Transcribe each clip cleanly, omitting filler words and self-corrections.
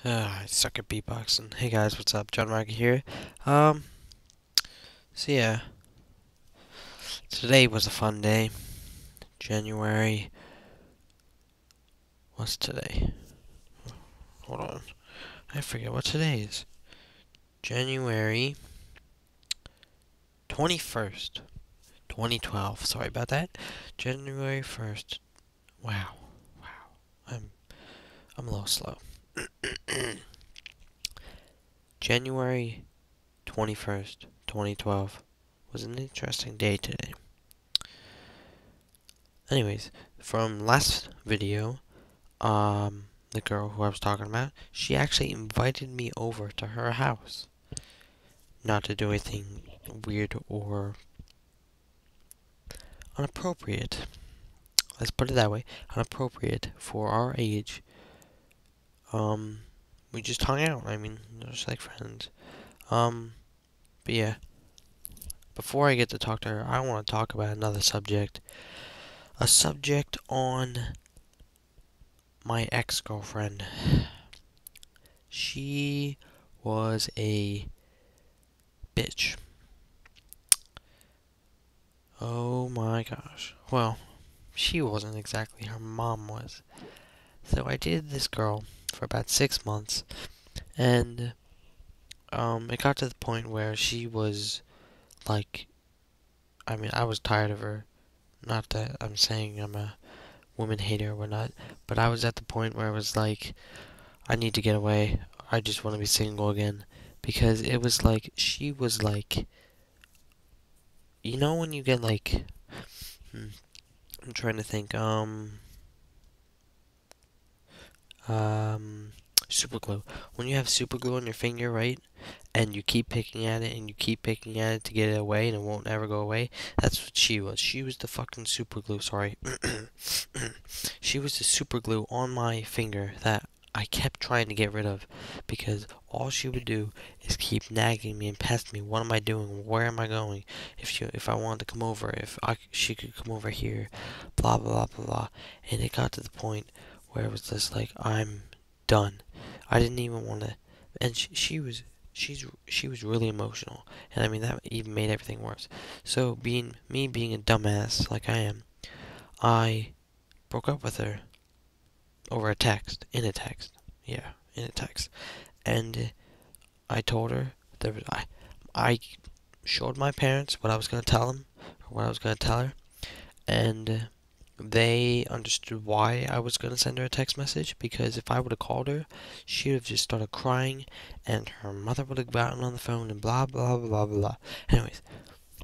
I suck at beatboxing. Hey guys, what's up? John Rocky here. Um, so yeah, today was a fun day. January. What's today? Hold on. I forget what today is. January 21st, 2012. Sorry about that. January 1st. Wow. Wow. I'm a little slow. January 21st, 2012 was an interesting day today. Anyways, from last video, the girl who I was talking about, she actually invited me over to her house. Not to do anything weird or inappropriate. Let's put it that way. Inappropriate for our age. Um, we just hung out. I mean, just like friends. Um, but yeah. Before I get to talk to her, I want to talk about another subject. A subject on my ex-girlfriend. She was a bitch. Oh my gosh. Well, she wasn't exactly. Her mom was. So I dated this girl for about 6 months, and it got to the point where she was like, I mean, I was tired of her. Not that I'm saying I'm a woman hater or whatnot, but I was at the point where I was like, I need to get away. I just want to be single again. Because it was like, she was like, you know when you get like, hmm, I'm trying to think, super glue. When you have super glue on your finger, right? And you keep picking at it and you keep picking at it to get it away and it won't ever go away. That's what she was. She was the fucking super glue, sorry. She was the super glue on my finger that I kept trying to get rid of because all she would do is keep nagging me and pestering me. What am I doing? Where am I going? If I wanted to come over, she could come over here, blah blah blah blah. And it got to the point where it was just like I'm done. I didn't even want to, and she was really emotional, and I mean that even made everything worse. So being a dumbass like I am, I broke up with her over a text, in a text, yeah, in a text, and I told her I showed my parents what I was gonna tell them, or what I was gonna tell her, and they understood why I was going to send her a text message because if I would have called her, she would have just started crying and her mother would have gotten on the phone and blah blah blah blah. Anyways,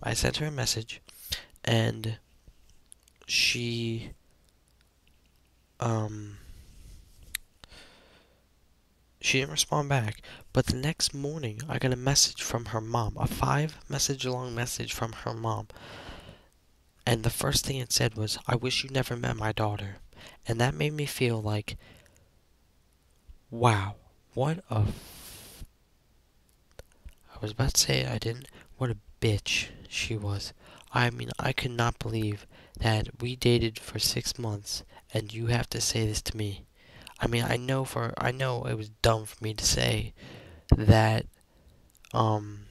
I sent her a message and she um she didn't respond back. But the next morning, I got a message from her mom, a 5 message long message from her mom. And the first thing it said was, "I wish you never met my daughter." And that made me feel like, wow, what a I was about to say I didn't. What a bitch she was. I mean, I could not believe that we dated for 6 months and you have to say this to me. I mean, I know it was dumb for me to say that, um,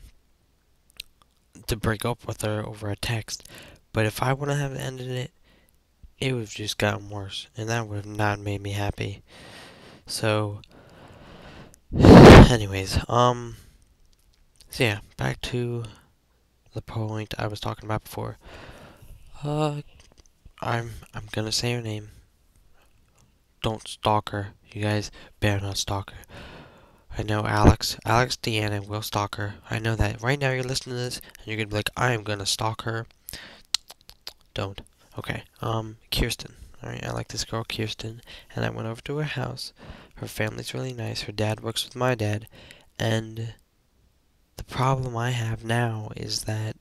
to break up with her over a text. But if I wouldn't have ended it, it would have just gotten worse. And that would have not made me happy. So, anyways, so yeah, back to the point I was talking about before. Uh, I'm gonna say her name. Don't stalk her. You guys better not stalk her. I know Alex Deanna will stalk her. I know that. Right now you're listening to this and you're gonna be like, I am gonna stalk her. Don't. Okay. Kirsten. Alright, I like this girl, Kirsten, and I went over to her house. Her family's really nice. Her dad works with my dad, and the problem I have now is that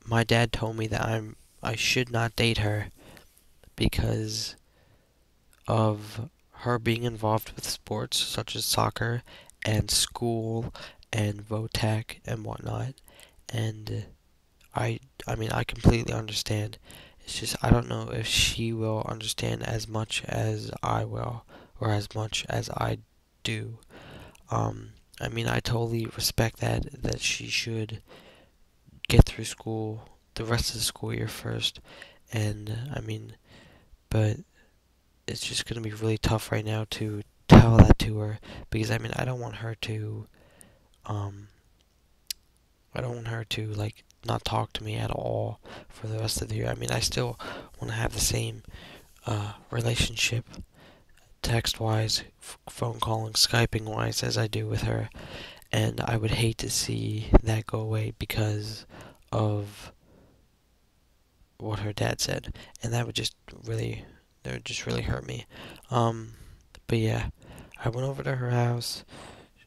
my dad told me that I should not date her because of her being involved with sports such as soccer and school and VOTAC and whatnot. And I mean, I completely understand. It's just I don't know if she will understand as much as I will, or as much as I do. I mean, I totally respect that she should get through school, the rest of the school year first, and I mean, but it's just gonna be really tough right now to tell that to her because I mean, um, I don't want her to like not talk to me at all for the rest of the year. I mean, I still want to have the same relationship, text wise, phone calling, Skyping wise, as I do with her. And I would hate to see that go away because of what her dad said, and that would just really hurt me. Um, but yeah, I went over to her house.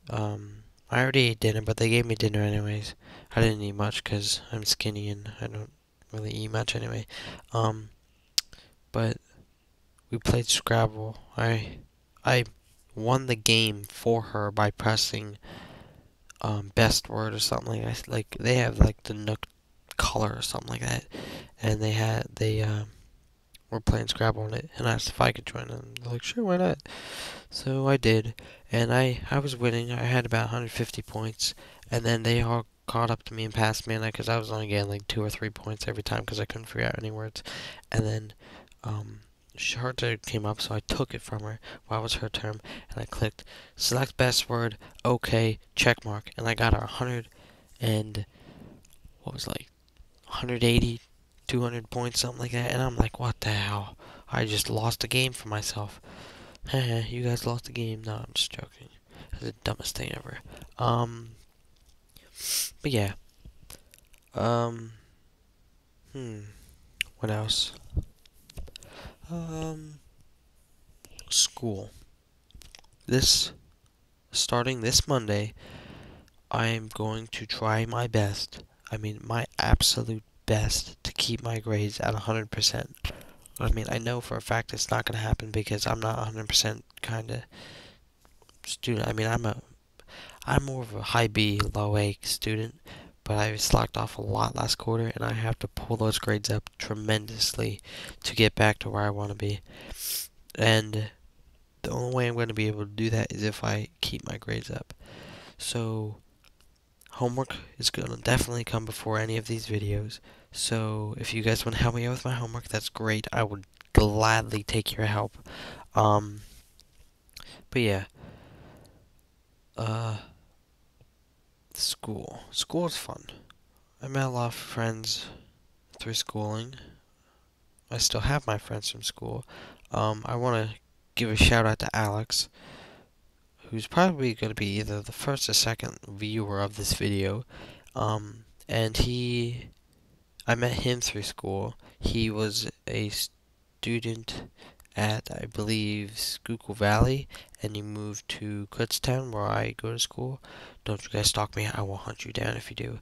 I already ate dinner, but they gave me dinner anyways. I didn't eat much because I'm skinny and I don't really eat much anyway. Um, but we played Scrabble. I won the game for her by pressing best word or something like that. Like they have like the Nook color or something like that, and they were playing Scrabble on it, and I asked if I could join, and they're like, sure, why not? So I did, and I was winning. I had about 150 points, and then they all caught up to me and passed me, and because I was only getting like 2 or 3 points every time because I couldn't figure out any words, and then um. Her turn came up, so I took it from her while it was her turn, and I clicked select best word, okay, check mark, and I got her 100 and what was like 180, 200 points, something like that, and I'm like, what the hell? I just lost the game for myself. You guys lost the game. No, I'm just joking. That's the dumbest thing ever. But yeah. Um, hmm. What else? Um, School. This, starting this Monday, I am going to try my best. I mean, my absolute best to keep my grades at 100%. I mean, I know for a fact it's not going to happen because I'm not 100% kind of student. I mean, I'm more of a high B, low A student, but I slacked off a lot last quarter, and I have to pull those grades up tremendously to get back to where I want to be. And the only way I'm going to be able to do that is if I keep my grades up. So, homework is going to definitely come before any of these videos. So, if you guys want to help me out with my homework, that's great. I would gladly take your help. Um, but yeah, uh, school. School is fun. I met a lot of friends through schooling. I still have my friends from school. I want to give a shout out to Alex, who's probably going to be either the first or second viewer of this video. And I met him through school. He was a student at, I believe, Schuylkill Valley, and he moved to Kutztown, where I go to school. Don't you guys stalk me, I will hunt you down if you do.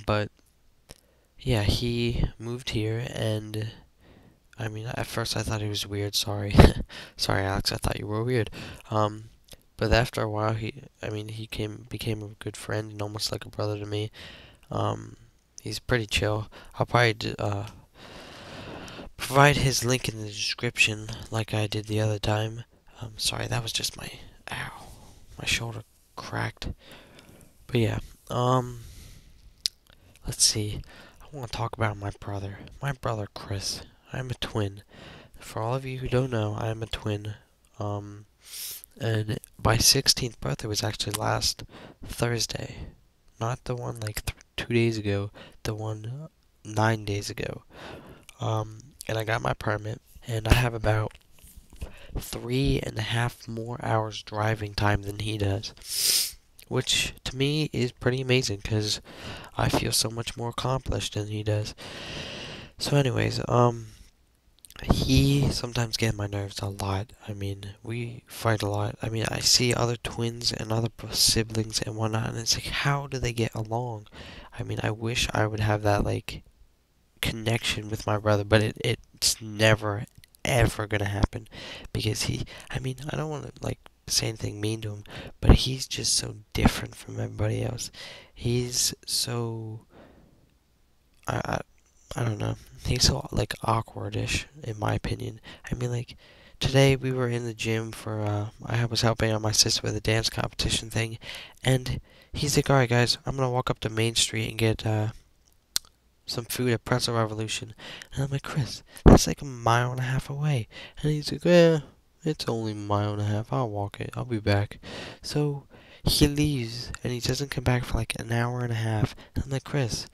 But yeah, he moved here, and I mean, at first I thought he was weird. Sorry, sorry, Alex. I thought you were weird. But after a while, he became a good friend and almost like a brother to me. He's pretty chill. I'll probably provide his link in the description, like I did the other time. Sorry, that was just my shoulder cracked. But yeah, let's see. I want to talk about my brother. My brother Chris. I'm a twin. For all of you who don't know, I am a twin. And my 16th birthday was actually last Thursday. Not the one like 2 days ago, the one 9 days ago. And I got my permit, and I have about 3.5 more hours driving time than he does. Which to me is pretty amazing because I feel so much more accomplished than he does. So anyways, he sometimes gets my nerves a lot. I mean, we fight a lot. I mean, I see other twins and other siblings and whatnot, and it's like, how do they get along? I mean, I wish I would have that, like, connection with my brother, but it's never, ever gonna happen. Because I mean, I don't want to, like, say anything mean to him, but he's just so different from everybody else. He's so, I don't know. He's so like awkwardish, in my opinion. I mean, like today we were in the gym for, I was helping out my sister with a dance competition thing, and he's like, alright guys, I'm gonna walk up to Main Street and get, some food at Pretzel Revolution. And I'm like, Chris, that's like a mile and a half away. And he's like, it's only a mile and a half. I'll walk it. I'll be back. So he leaves and he doesn't come back for like an hour and a half. And I'm like, Chris,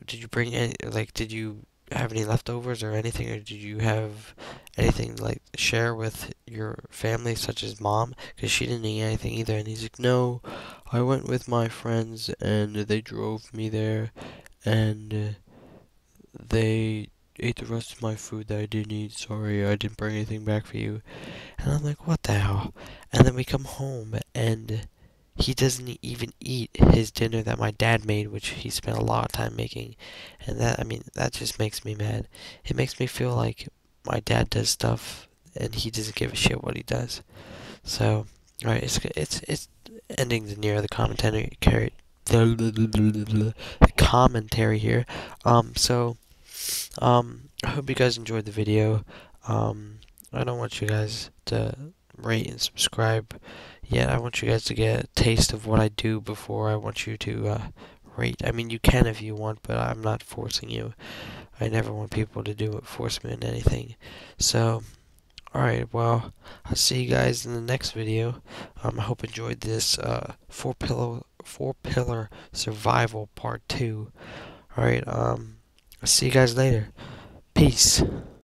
did you bring any, like, did you have any leftovers or anything? Or did you have anything like share with your family, such as mom? Because she didn't eat anything either. And he's like, no, I went with my friends and they drove me there and they ate the rest of my food that I didn't eat. Sorry, I didn't bring anything back for you. And I'm like, what the hell? And then we come home and he doesn't even eat his dinner that my dad made, which he spent a lot of time making. And that, I mean, that just makes me mad. It makes me feel like my dad does stuff and he doesn't give a shit what he does. So, alright, it's ending the near the commentary the commentary here. I hope you guys enjoyed the video. I don't want you guys to rate and subscribe yet. I want you guys to get a taste of what I do before I want you to rate. I mean, you can if you want, but I'm not forcing you. I never want people to do it, force me in anything. So, alright, well, I'll see you guys in the next video. I hope you enjoyed this four pillar survival part 2. Alright, I'll see you guys later. Peace.